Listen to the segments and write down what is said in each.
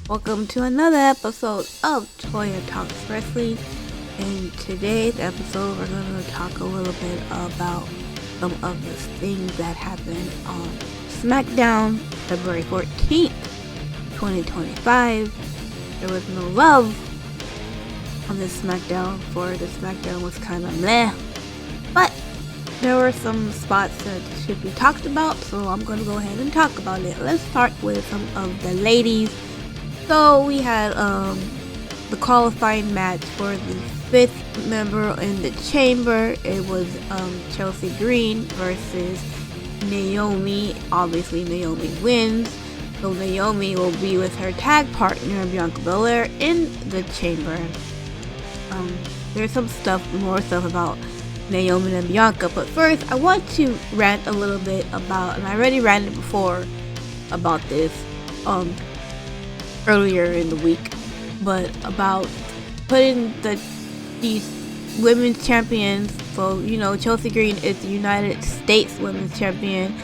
Welcome to another episode of Toya Talks Wrestling. In today's episode, we're going to talk a little bit about some of the things that happened on Smackdown, February 14th, 2025. There was no love on this Smackdown, for the Smackdown was kind of meh, but there were some spots that should be talked about, so I'm going to go ahead and talk about it. Let's start with some of the ladies. So we had the qualifying match for the 5th member in the chamber. It was Chelsea Green versus Naomi. Obviously Naomi wins, so Naomi will be with her tag partner Bianca Belair in the chamber. There's more stuff about Naomi and Bianca, but first I want to rant a little bit about, and I already ranted before about this earlier in the week, but about putting these women's champions, so Chelsea Green is the United States women's champion,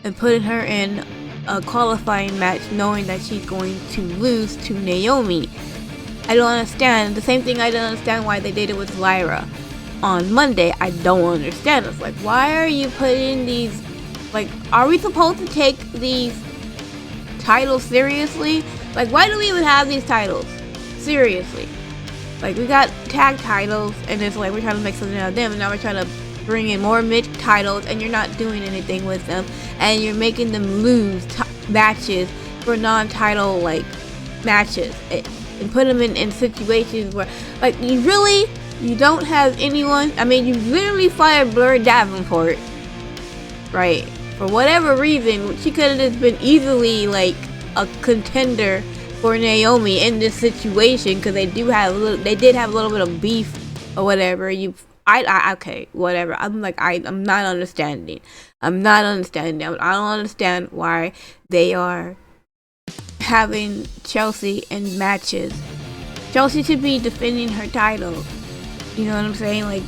and putting her in a qualifying match knowing that she's going to lose to Naomi. I don't understand. The same thing I don't understand why they did it with Lyra on Monday. I don't understand. It's like, why are you putting these, like, are we supposed to take these titles seriously? Like, why do we even have these titles? Seriously. Like, we got tag titles, and it's like we're trying to make something out of them, and now we're trying to bring in more mid titles, and you're not doing anything with them, and you're making them lose matches for non-title, like, matches, and put them in situations where, like, you don't have anyone. I mean, you literally fired Blair Davenport, right? For whatever reason, she could have just been easily, like, a contender for Naomi in this situation, because they did have a little bit of beef or whatever. Okay, whatever. I'm not understanding. I don't understand why they are having Chelsea in matches. Chelsea should be defending her title. You know what I'm saying? Like,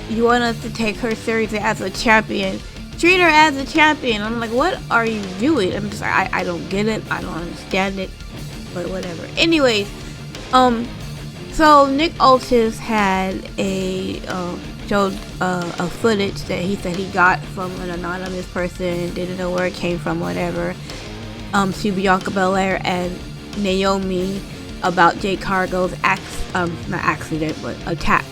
you want us to take her seriously as a champion. Treat her as a champion. I'm like, what are you doing? I'm just like, I don't get it. I don't understand it. But whatever. Anyways, so Nick Aldis had showed a footage that he said he got from an anonymous person, didn't know where it came from, whatever, to Bianca Belair and Naomi about Jade Cargill's not accident, but attack.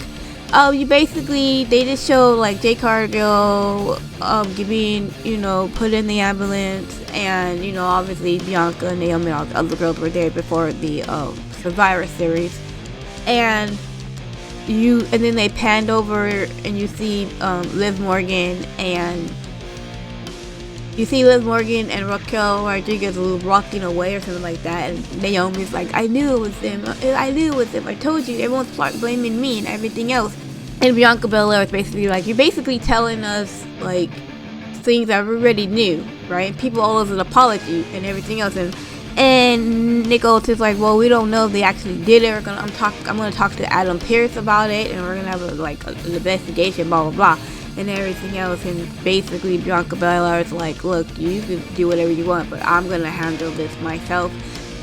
They just show, like, Jade Cargill being, put in the ambulance, and, obviously Bianca and Naomi and all the other girls were there before the Survivor Series, and then they panned over and you see Liv Morgan and Raquel Rodriguez walking away or something like that, and Naomi's like, I knew it was them, I told you, everyone's start blaming me and everything else. And Bianca Belair is basically like, you're basically telling us, like, things that we already knew, right? People owe us an apology and everything else, and Nick Aldis is like, well, we don't know if they actually did it. I'm gonna talk to Adam Pearce about it, and we're gonna have an investigation, blah blah blah, and everything else. And basically Bianca Belair is like, look, you can do whatever you want, but I'm gonna handle this myself.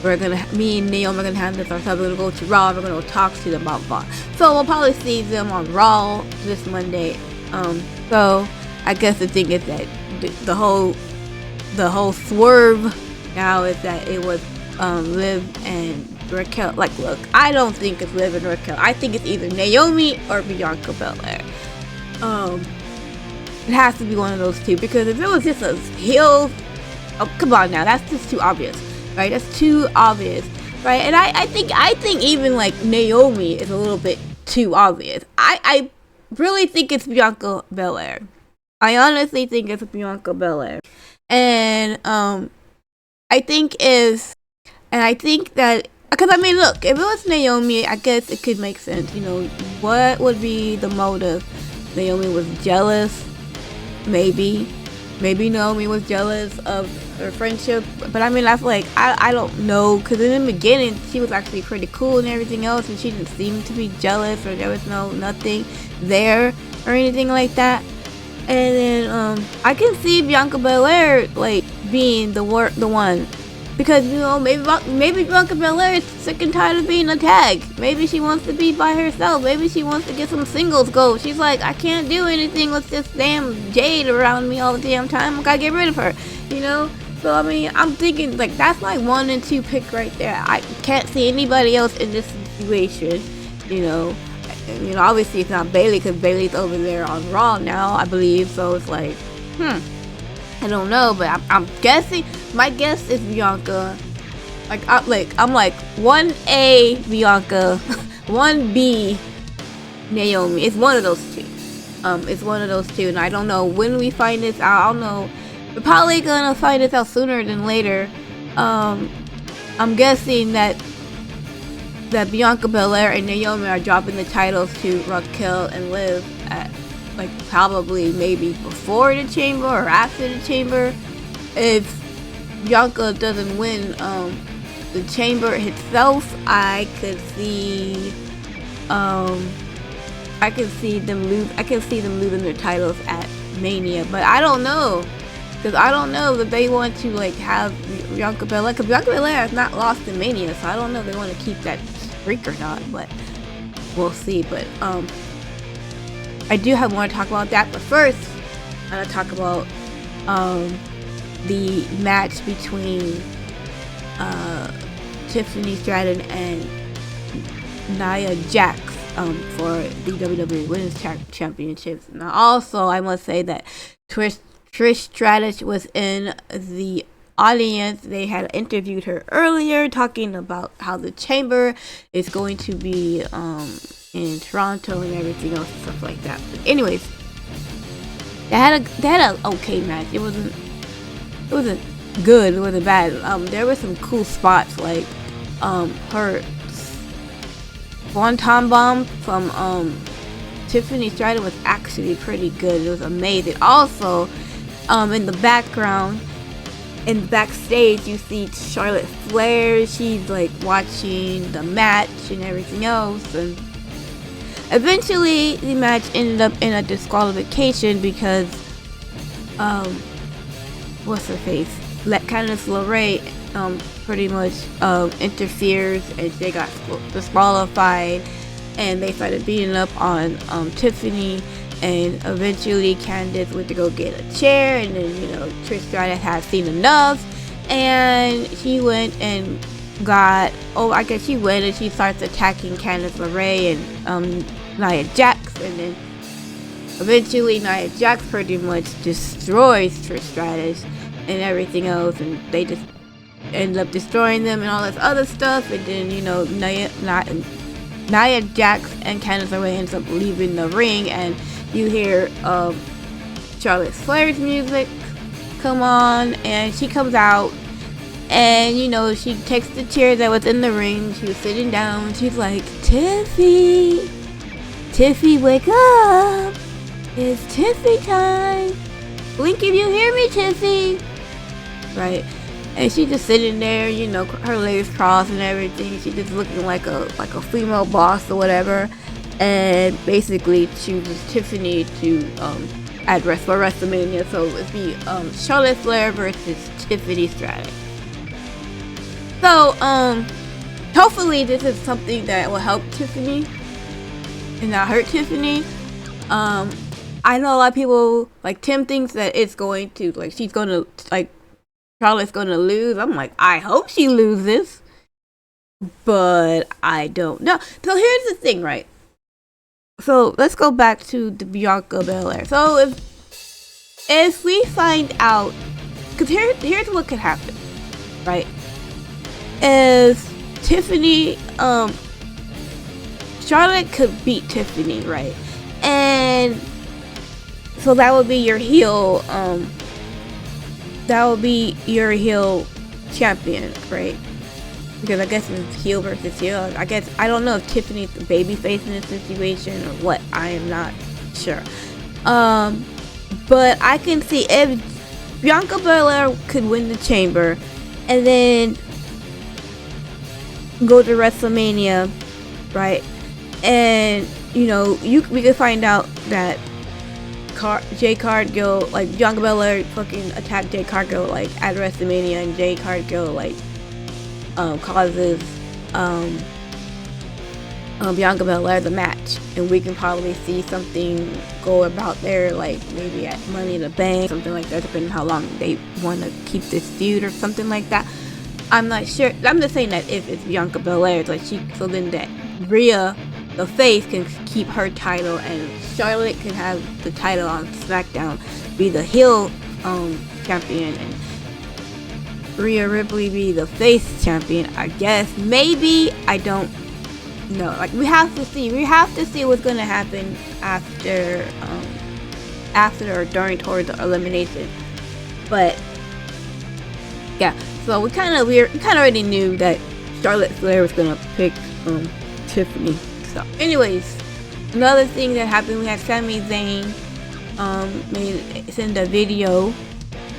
Me and Naomi are gonna handle this ourselves. We're gonna go to Raw, we're gonna go talk to them, blah blah. So we'll probably see them on Raw this Monday. So I guess the thing is that the whole swerve now is that it was Liv and Raquel. Like, look, I don't think it's Liv and Raquel. I think it's either Naomi or Bianca Belair. It has to be one of those two, because if it was just a heel, oh, come on now, that's just too obvious, right? That's too obvious, right? And I think even, like, Naomi is a little bit too obvious. I really think it's Bianca Belair. I honestly think it's Bianca Belair. And I think that, because I mean, look, if it was Naomi, I guess it could make sense. What would be the motive? Naomi was jealous, maybe Naomi was jealous of her friendship, but I mean, I feel like, I don't know, because in the beginning she was actually pretty cool and everything else, and she didn't seem to be jealous, or there was nothing there or anything like that. And then I can see Bianca Belair, like, being the one Because, you know, maybe Bianca Belair is sick and tired of being a tag. Maybe she wants to be by herself. Maybe she wants to get some singles gold. She's like, I can't do anything with this damn Jade around me all the damn time. I gotta get rid of her, you know? So, I mean, I'm thinking, like, that's my 1 and 2 pick right there. I can't see anybody else in this situation, you know? And, you know, obviously it's not Bayley, because Bayley's over there on Raw now, I believe. So it's like, I don't know, but I'm guessing. My guess is Bianca. I'm like 1A Bianca, 1B Naomi. It's one of those two. It's one of those two, and I don't know when we find this out. I don't know. We're probably gonna find this out sooner than later. I'm guessing that Bianca Belair and Naomi are dropping the titles to Raquel and Liv at, like, probably maybe before the Chamber or after the Chamber. If Bianca doesn't win the Chamber itself, I could see them losing their titles at Mania. But I don't know, because I don't know that they want to, like, have Bianca Belair, because Bianca Belair has not lost in Mania, so I don't know if they want to keep that streak or not, but we'll see. But I do have more to talk about that, but first I'm gonna talk about the match between Tiffany Stratton and Nia Jax for the WWE Women's Championships. Now, also, I must say that Trish Stratus was in the audience. They had interviewed her earlier, talking about how the Chamber is going to be in Toronto and everything else and stuff like that. But anyways, they had a okay match. It wasn't good. It wasn't bad. There were some cool spots, like her Swanton Bomb from Tiffany Stratton was actually pretty good. It was amazing. Also, in the background, in backstage, you see Charlotte Flair. She's like watching the match and everything else, and eventually the match ended up in a disqualification because what's her face? Candice LeRae pretty much interferes, and they got disqualified, and they started beating up on Tiffany. And eventually Candice went to go get a chair, and then, you know, Trish Stratus had seen enough, and she went and she starts attacking Candice LeRae and Nia Jax, and then eventually Nia Jax pretty much destroys Trish Stratus and everything else, and they just end up destroying them and all this other stuff, and then, you know, Nia Jax and Candice LeRae ends up leaving the ring, and you hear Charlotte Flair's music come on, and she comes out, and, you know, she takes the chair that was in the ring. She was sitting down. She's like, Tiffy, wake up. It's Tiffy time. Blink if you hear me, Tiffy. Right? And she's just sitting there, you know, her legs crossed and everything. She's just looking like a female boss or whatever. And basically chooses Tiffany to at WrestleMania. So it'd be Charlotte Flair versus Tiffany Stratton. So hopefully this is something that will help Tiffany and not hurt Tiffany. I know a lot of people, like Tim, thinks that it's going to, like, Charlotte's gonna lose. I'm like, I hope she loses, but I don't know. So here's the thing, right? So let's go back to the Bianca Belair. So if we find out, because here's what could happen, right? If Tiffany, Charlotte could beat Tiffany, right? And so that would be your heel, champion, right? Because I guess it's heel versus heel. I guess, I don't know if Tiffany's the babyface in this situation or what. I am not sure. But I can see if Bianca Belair could win the Chamber and then go to WrestleMania, right? And, you know, we could find out that Jade Cargill, like Bianca Belair fucking attacked Jade Cargill like at WrestleMania, and Jade Cargill like causes Bianca Belair the match, and we can probably see something go about there, like maybe at Money in the Bank, something like that, depending on how long they want to keep this feud or something like that. I'm not sure. I'm just saying that if it's Bianca Belair, like so then that Rhea, the face, can keep her title, and Charlotte can have the title on SmackDown, be the heel champion, and Rhea Ripley be the face champion. I guess maybe, I don't know. Like we have to see what's gonna happen after or during towards the elimination. But yeah, so we kind of already knew that Charlotte Flair was gonna pick Tiffany. So anyways, another thing that happened, we had Sami Zayn send a video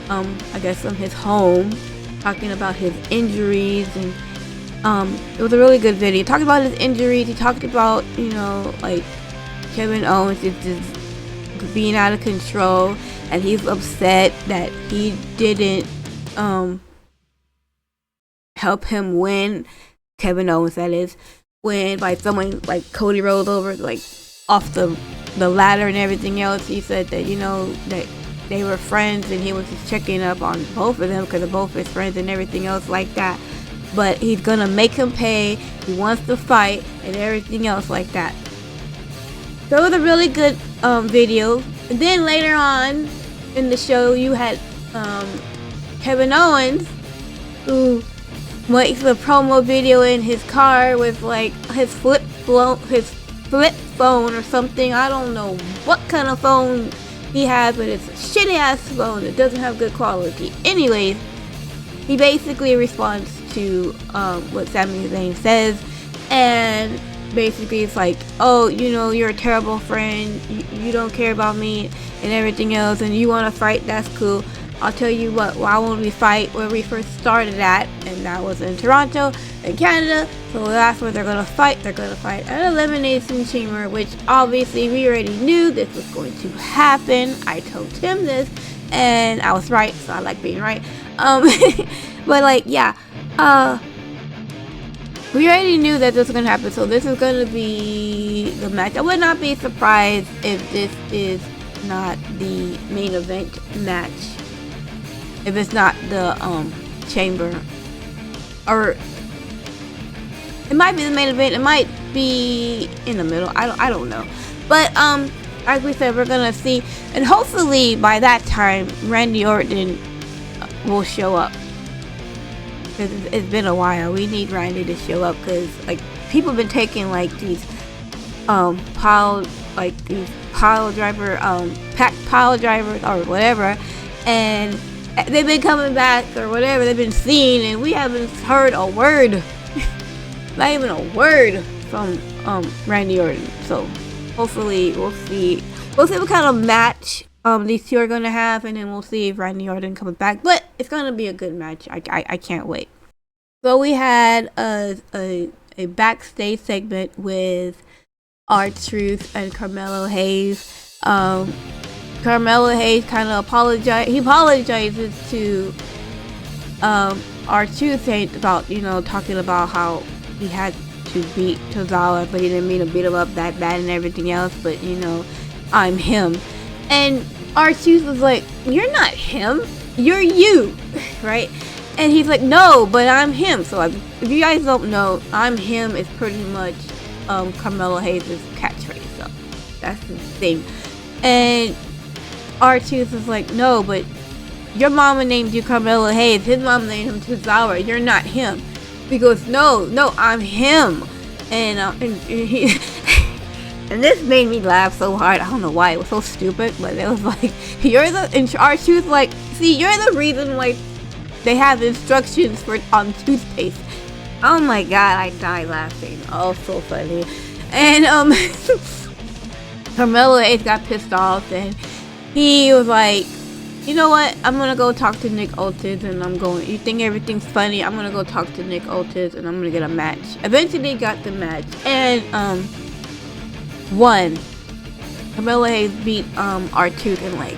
I guess from his home, talking about his injuries, and it was a really good video. He talked about his injuries. He talked about, you know, like Kevin Owens is just being out of control, and he's upset that he didn't help him win. Kevin Owens, that is, when by someone like Cody rolled over like off the ladder and everything else. He said that, you know, that they were friends, and he was just checking up on both of them because they're both his friends and everything else like that. But he's gonna make him pay. He wants to fight and everything else like that. So it was a really good video. And then later on in the show, you had Kevin Owens, who makes a promo video in his car with like his flip phone or something. I don't know what kind of phone he has, but it's a shitty ass phone that doesn't have good quality. Anyways, he basically responds to what Sami Zayn says, and basically it's like, oh, you know, you're a terrible friend, you don't care about me and everything else, and you want to fight, that's cool. I'll tell you what, why won't we fight where we first started at, and that was in Toronto in Canada. So that's where they're gonna fight. They're gonna fight at Elimination Chamber, which obviously we already knew this was going to happen. I told him this, and I was right, so I like being right. But like, yeah, we already knew that this was gonna happen, so this is gonna be the match. I would not be surprised if this is not the main event match, if it's not the chamber, or it might be the main event, it might be in the middle, I don't know. But as we said, we're gonna see, and hopefully by that time Randy Orton will show up, because it's been a while. We need Randy to show up, because like people have been taking like these pile driver packed pile drivers or whatever, and they've been coming back or whatever, they've been seen, and we haven't heard a word not even a word from Randy Orton. So hopefully we'll see what kind of match these two are gonna have, and then we'll see if Randy Orton comes back. But it's gonna be a good match. I can't wait. So we had a backstage segment with R-Truth and Carmelo Hayes. Carmelo Hayes kind of apologizes to R-Truth about, you know, talking about how he had to beat Tozawa, but he didn't mean to beat him up that bad and everything else, but, you know, I'm him. And R-Truth was like, you're not him, you're you, right? And he's like, no, but I'm him. So if you guys don't know, I'm him is pretty much Carmelo Hayes' catchphrase, so that's the thing. And R-Truth is like, no, but your mama named you Carmelo Hayes, his mama named him Tozawa, you're not him. He goes, no, I'm him. And he and this made me laugh so hard. I don't know why, it was so stupid, but it was like, and R-Truth like, see, you're the reason why they have instructions on toothpaste. Oh my god, I died laughing. Oh, so funny. And Carmelo Hayes got pissed off, and he was like, you know what, I'm gonna go talk to Nick Aldis, and you think everything's funny, I'm gonna go talk to Nick Aldis, and I'm gonna get a match. Eventually got the match, and won. Carmelo Hayes beat R-Truth in like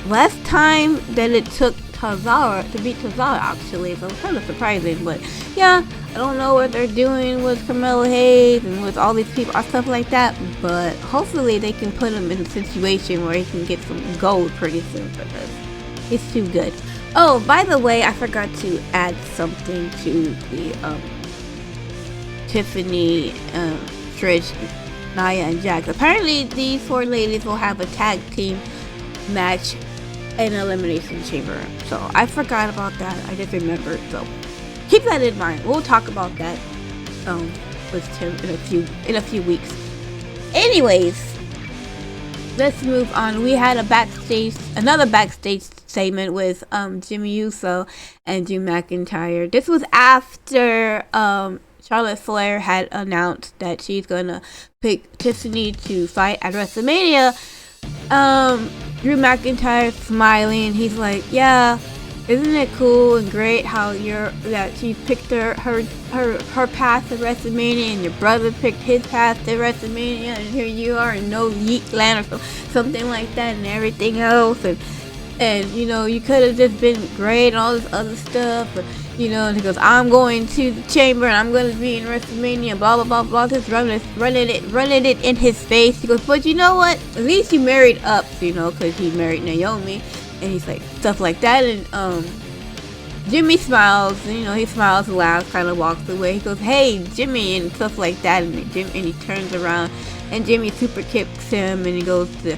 less time than it took Tozawa to beat Tozawa actually, so it's kind of surprising. But yeah, I don't know what they're doing with Carmelo Hayes and with all these people and stuff like that, but hopefully they can put him in a situation where he can get some gold pretty soon because he's too good. Oh, by the way, I forgot to add something to the Tiffany, Trish, Nia, and Jax. Apparently these 4 ladies will have a tag team match in Elimination Chamber. So I forgot about that. I just remembered. So keep that in mind. We'll talk about that with Tim in a few weeks. Anyways, let's move on. We had another backstage segment with Jimmy Uso and Drew McIntyre. This was after Charlotte Flair had announced that she's gonna pick Tiffany to fight at WrestleMania. Drew McIntyre smiling. He's like, yeah, isn't it cool and great how that she picked her path to WrestleMania and your brother picked his path to WrestleMania and here you are in no yeet land or something like that and everything else and you know you could have just been great and all this other stuff, but you know, and he goes, I'm going to the chamber and I'm going to be in WrestleMania, blah blah blah blah, just running it in his face. He goes, but you know what, at least you married up, you know, because he married Naomi, and he's like stuff like that. And Jimmy smiles, and, you know, he smiles and laughs, kind of walks away. He goes, hey Jimmy, and stuff like that, and he turns around and Jimmy super kicks him and he goes to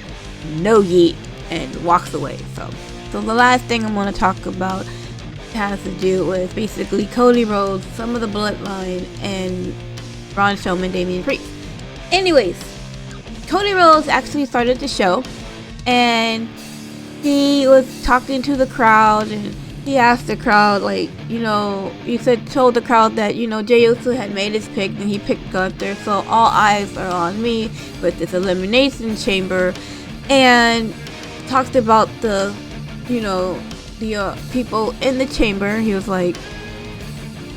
no yeet and walks away. So the last thing I'm going to talk about has to do with basically Cody Rhodes, some of the Bloodline, and Braun Strowman, Damian Priest. Anyways, Cody Rhodes actually started the show, and he was talking to the crowd, and he asked the crowd, like, you know, told the crowd that, you know, Jey Uso had made his pick, and he picked Gunther, so all eyes are on me with this Elimination Chamber, and talked about the, you know, the people in the chamber. He was like,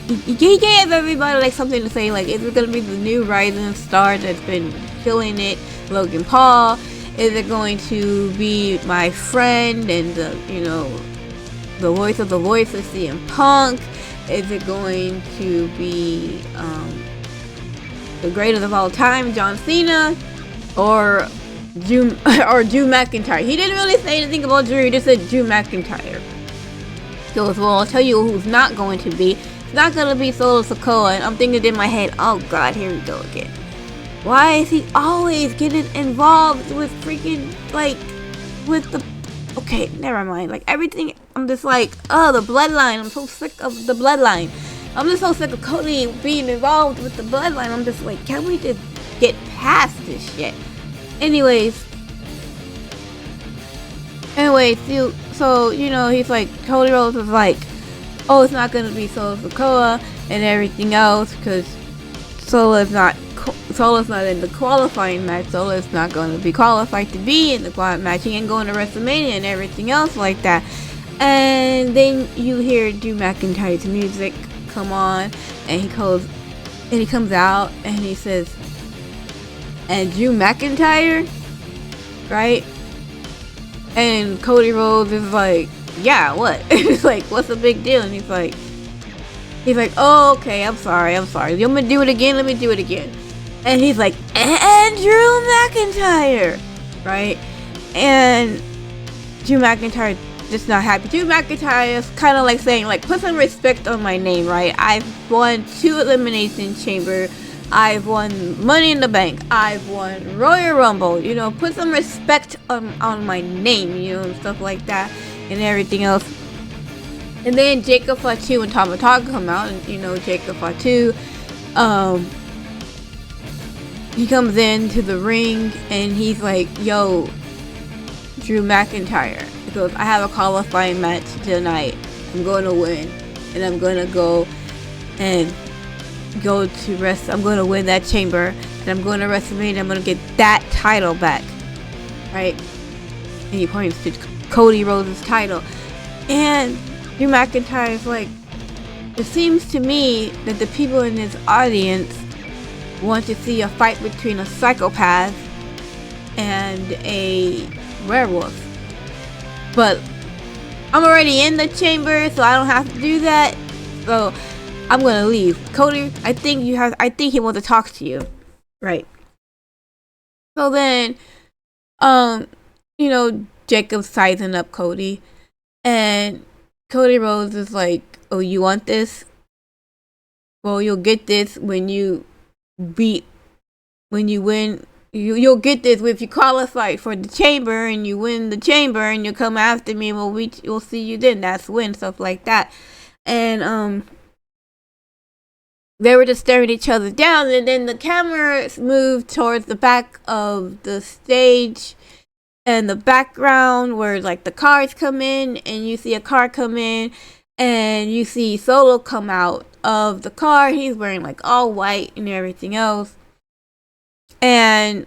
he gave everybody like something to say, like, is it gonna be the new rising star that's been killing it, Logan Paul? Is it going to be my friend and the, you know, the voice of the voiceless, CM Punk? Is it going to be the greatest of all time, John Cena, or Drew McIntyre? He didn't really say anything about Drew, he just said Drew McIntyre. He goes, well, I'll tell you who's not going to be. It's not going to be Solo Sikoa. And I'm thinking in my head, oh god, here we go again. Why is he always getting involved with freaking, like, with the... Okay, never mind. Like, everything, I'm just like, oh, the Bloodline. I'm so sick of the Bloodline. I'm just so sick of Cody being involved with the Bloodline. I'm just like, can we just get past this shit? Anyways, so, you know, he's like, Cody Rhodes was like, oh, it's not gonna be Solo Sikoa and everything else because Solo's not in the qualifying match. Solo's not gonna be qualified to be in the match. He ain't going to WrestleMania and everything else like that. And then you hear Drew McIntyre's music come on, and he comes out and he says, and Drew McIntyre, right? And Cody Rhodes is like, yeah, what? It's like, what's the big deal? And he's like, oh, okay, I'm sorry. You want me to do it again? Let me do it again. And he's like, and Drew McIntyre, right? And Drew McIntyre just not happy. Drew McIntyre is kind of like saying, like, put some respect on my name, right? I've won 2 Elimination Chamber. I've won Money in the Bank. I've won Royal Rumble. You know, put some respect on my name, you know, and stuff like that, and everything else. And then Jacob Fatu and Tama Tonga come out, and, you know, Jacob Fatu, he comes into the ring, and he's like, yo, Drew McIntyre. He goes, I have a qualifying match tonight. I'm going to win, and I'm going to go and go to rest. I'm going to win that chamber, and I'm going to WrestleMania. I'm going to get that title back, right? And he points to Cody Rhodes' title, and Drew McIntyre is like, it seems to me that the people in this audience want to see a fight between a psychopath and a werewolf. But I'm already in the chamber, so I don't have to do that. So I'm gonna leave. Cody, I think he wants to talk to you. Right. So then, Jacob sizing up Cody, and Cody Rhodes is like, "Oh, you want this? Well, you'll get this when you win. You'll get this if you qualify for the chamber and you win the chamber, and you'll come after me. Well, we'll see you then. That's win, stuff like that." And they were just staring each other down, and then the camera moved towards the back of the stage and the background where like the cars come in, and you see a car come in, and you see Solo come out of the car. He's wearing like all white and everything else, and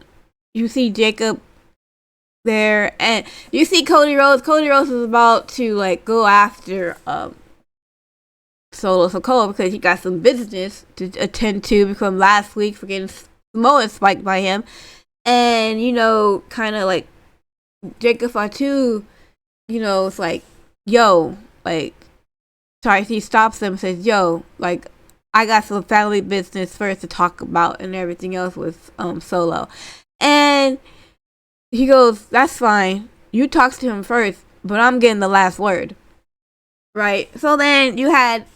you see Jacob there, and you see Cody Rhodes. Cody Rhodes is about to like go after Solo Sokoa because he got some business to attend to from last week for getting Samoa spiked by him. And, kind of like Jacob Fatu, it's like, yo, like, sorry, he stops him and says, yo, like, I got some family business first to talk about and everything else with Solo. And he goes, that's fine. You talk to him first, but I'm getting the last word. Right? So then you had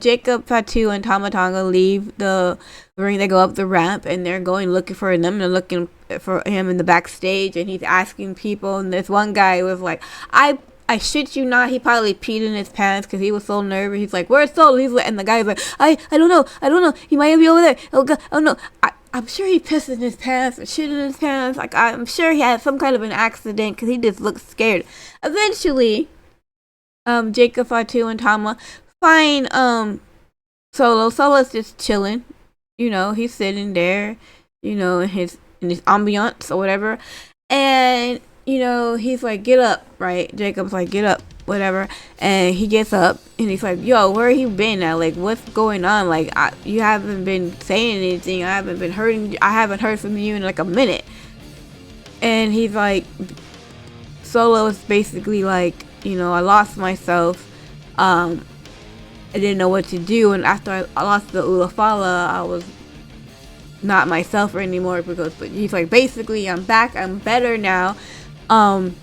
Jacob Fatu and Tama Tonga leave the ring. They go up the ramp and they're going looking for them. They're looking for him in the backstage, and he's asking people. And this one guy was like, I shit you not, he probably peed in his pants because he was so nervous. He's like, where's Solo? And the guy's like, I don't know. He might be over there. Oh God, oh no. I'm sure he pissed in his pants or shit in his pants. Like, I'm sure he had some kind of an accident because he just looked scared. Eventually, Jacob Fatu and Tama find Solo. Solo's just chilling. He's sitting there, in his ambiance or whatever. And, he's like, get up, right? Jacob's like, get up, whatever. And he gets up and he's like, yo, where you been at? Like, what's going on? Like, you haven't been saying anything. I haven't heard from you in like a minute. And he's like, Solo is basically like, I lost myself. I didn't know what to do, and after I lost the Ulafala, I was not myself anymore but he's like, basically, I'm back, I'm better now, I'm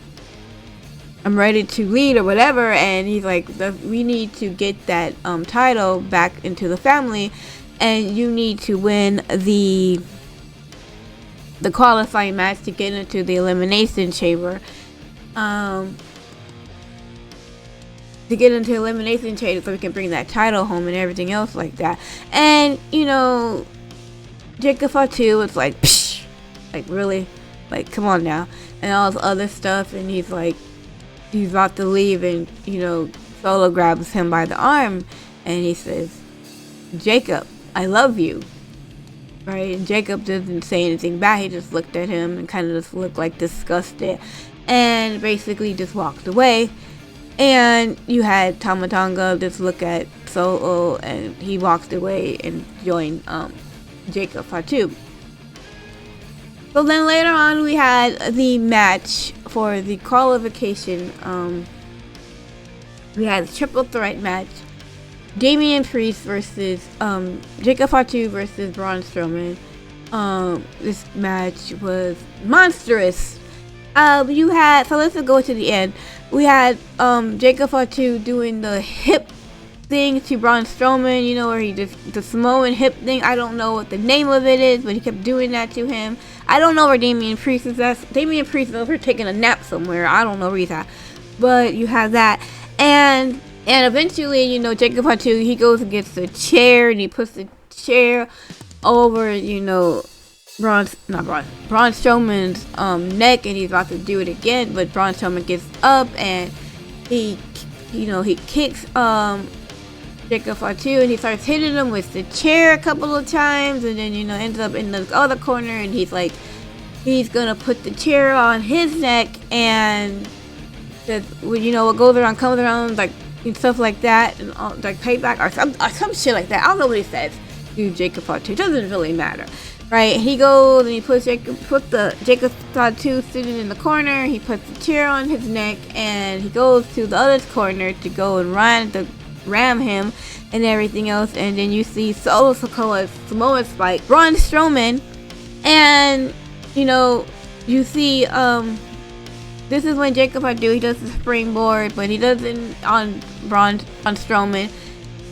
ready to lead or whatever. And he's like, we need to get that title back into the family, and you need to win the qualifying match to get into the elimination chamber. To get into elimination chamber so we can bring that title home and everything else like that. And, Jacob Fatu was like, psh, like, really? Like, come on now. And all this other stuff. And he's like, he's about to leave, and, Solo grabs him by the arm and he says, Jacob, I love you. Right? And Jacob doesn't say anything back. He just looked at him and kind of just looked like disgusted and basically just walked away. And you had Tama Tonga just look at Solo, and he walked away and joined Jacob Fatu. So then later on we had the match for the qualification. We had a triple threat match. Damian Priest versus Jacob Fatu versus Braun Strowman. This match was monstrous. So let's go to the end. We had Jacob Fatu doing the hip thing to Braun Strowman, where he just, the Samoan hip thing. I don't know what the name of it is, but he kept doing that to him. I don't know where Damian Priest is at. Damian Priest is over taking a nap somewhere. I don't know where he's at. But you have that. And eventually, Jacob Fatu, he goes and gets the chair, and he puts the chair over, Braun Strowman's neck, and he's about to do it again, but Braun Strowman gets up and he kicks Jacob Fatu, and he starts hitting him with the chair a couple of times, and then ends up in the other corner, and he's like, he's gonna put the chair on his neck, and what goes around comes around, like, and stuff like that, and like payback or some shit like that. I don't know what he says to Jacob Fatu. It doesn't really matter. Right, he goes and he puts Jacob Fatu sitting in the corner. He puts the chair on his neck, and he goes to the other corner to go and ram him and everything else. And then you see Solo Sikoa, Samoa Spike, Braun Strowman, and you see this is when Jacob Fatu, he does the springboard, but he doesn't on Strowman,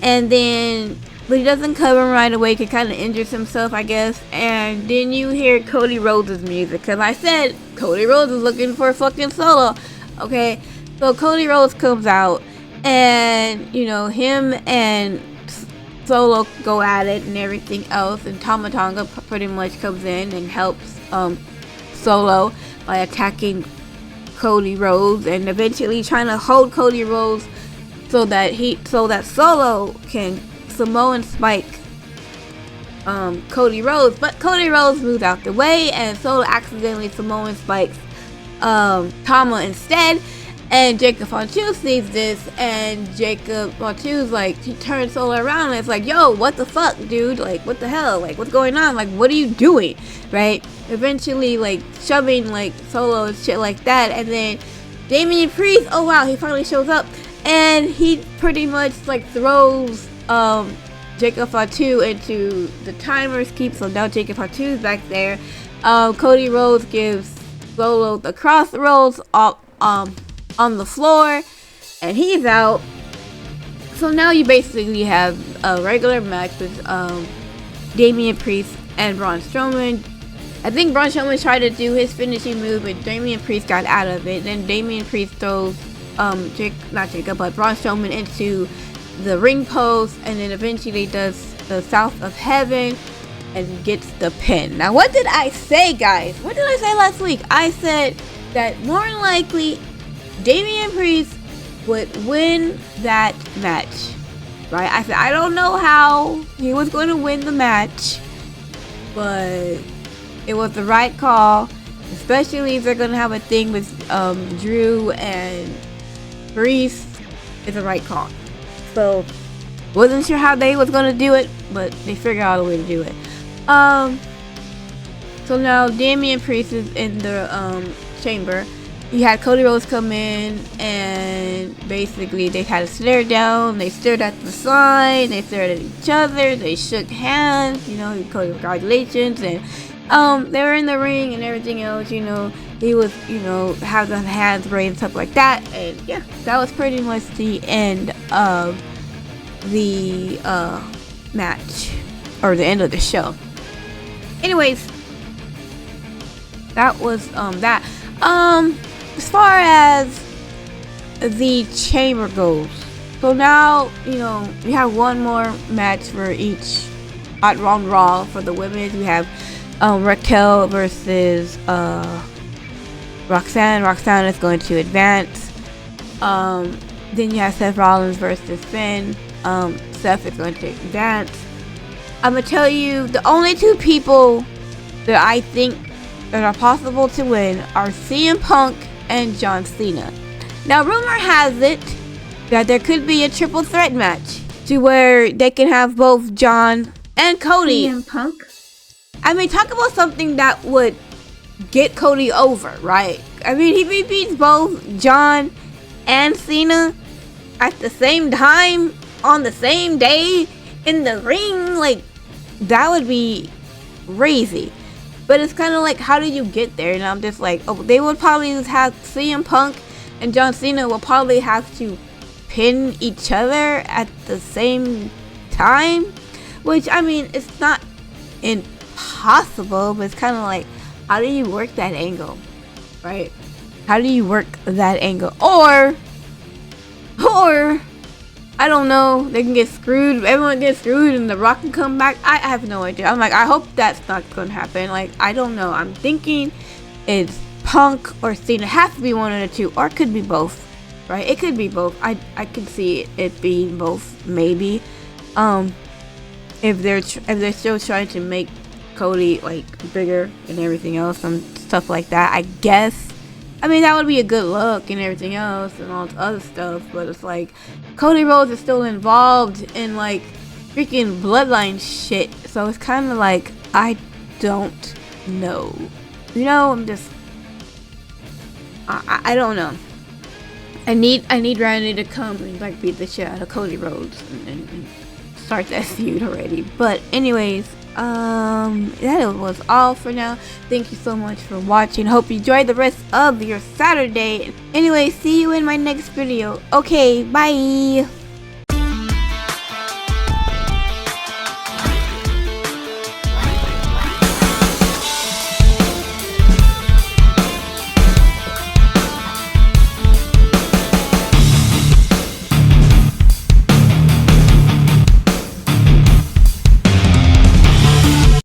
and then. But he doesn't cover him right away. He kind of injures himself, I guess. And then you hear Cody Rhodes' music. Because I said Cody Rhodes is looking for fucking Solo. Okay? So Cody Rhodes comes out. And, him and Solo go at it and everything else. And Tama Tonga pretty much comes in and helps Solo by attacking Cody Rhodes. And eventually trying to hold Cody Rhodes so that Solo can Samoan Spike Cody Rhodes, but Cody Rhodes moves out the way, and Solo accidentally Samoan Spikes Tama instead. And Jacob Fatu sees this, and Jacob Fatu's like, he turns Solo around and it's like, yo, what the fuck, dude? Like, what the hell? Like, what's going on? Like, what are you doing? Right? Eventually, like, shoving like Solo and shit like that. And then Damian Priest, oh wow, he finally shows up, and he pretty much like throws Jacob Fatu into the timer's keep. So now Jacob Fatu's back there. Cody Rhodes gives Solo the crossroads up on the floor, and he's out. So now you basically have a regular match with Damian Priest and Braun Strowman. I think Braun Strowman tried to do his finishing move, but Damian Priest got out of it. Then Damian Priest throws Braun Strowman into the ring post, and then eventually does the South of Heaven and gets the pin. Now, what did I say, guys? What did I say last week? I said that more than likely Damian Priest would win that match, right? I said I don't know how he was going to win the match, but it was the right call, especially if they're going to have a thing with Drew and Priest. It's the right call. So, wasn't sure how they was gonna do it, but they figured out a way to do it. So now Damian Priest is in the chamber. You had Cody Rhodes come in, and basically they had a stare down. They stared at the sign. They stared at each other. They shook hands. Cody, congratulations, and they were in the ring and everything else. He was, have the hands raised and stuff like that. And yeah, that was pretty much the end of the match, or the end of the show. Anyways, that was that. As far as the chamber goes, so now we have one more match for each on Raw. For the women, we have Raquel versus Roxanne. Roxanne is going to advance. Then you have Seth Rollins versus Finn. Seth is going to advance. I'm gonna tell you, the only two people that I think that are possible to win are CM Punk and John Cena. Now, rumor has it that there could be a triple threat match to where they can have both John and Cody. CM Punk? I mean, talk about something that would get Cody over, right? I mean, he beats both John and Cena at the same time on the same day in the ring. Like, that would be crazy. But it's kind of like, how do you get there? And I'm just like, oh, they would probably have CM Punk and John Cena will probably have to pin each other at the same time. Which, I mean, it's not impossible, but it's kind of like, how do you work that angle? Right? How do you work that angle? Or, I don't know, they can get screwed, everyone gets screwed and The Rock can come back. I have no idea. I'm like, I hope that's not going to happen. Like, I don't know. I'm thinking it's Punk or Cena. It has to be one of the two, or it could be both, right? It could be both. I could see it being both, maybe. If they're still trying to make Cody like bigger and everything else and stuff like that, I guess. I mean, that would be a good look and everything else and all the other stuff, but it's like Cody Rhodes is still involved in like freaking bloodline shit, so it's kind of like I don't know. You know, I'm just, I don't know. I need Randy to come and like beat the shit out of Cody Rhodes and start that feud already. But anyways, that was all for now. Thank you so much for watching. Hope you enjoyed the rest of your Saturday. Anyway, see you in my next video. Okay, bye.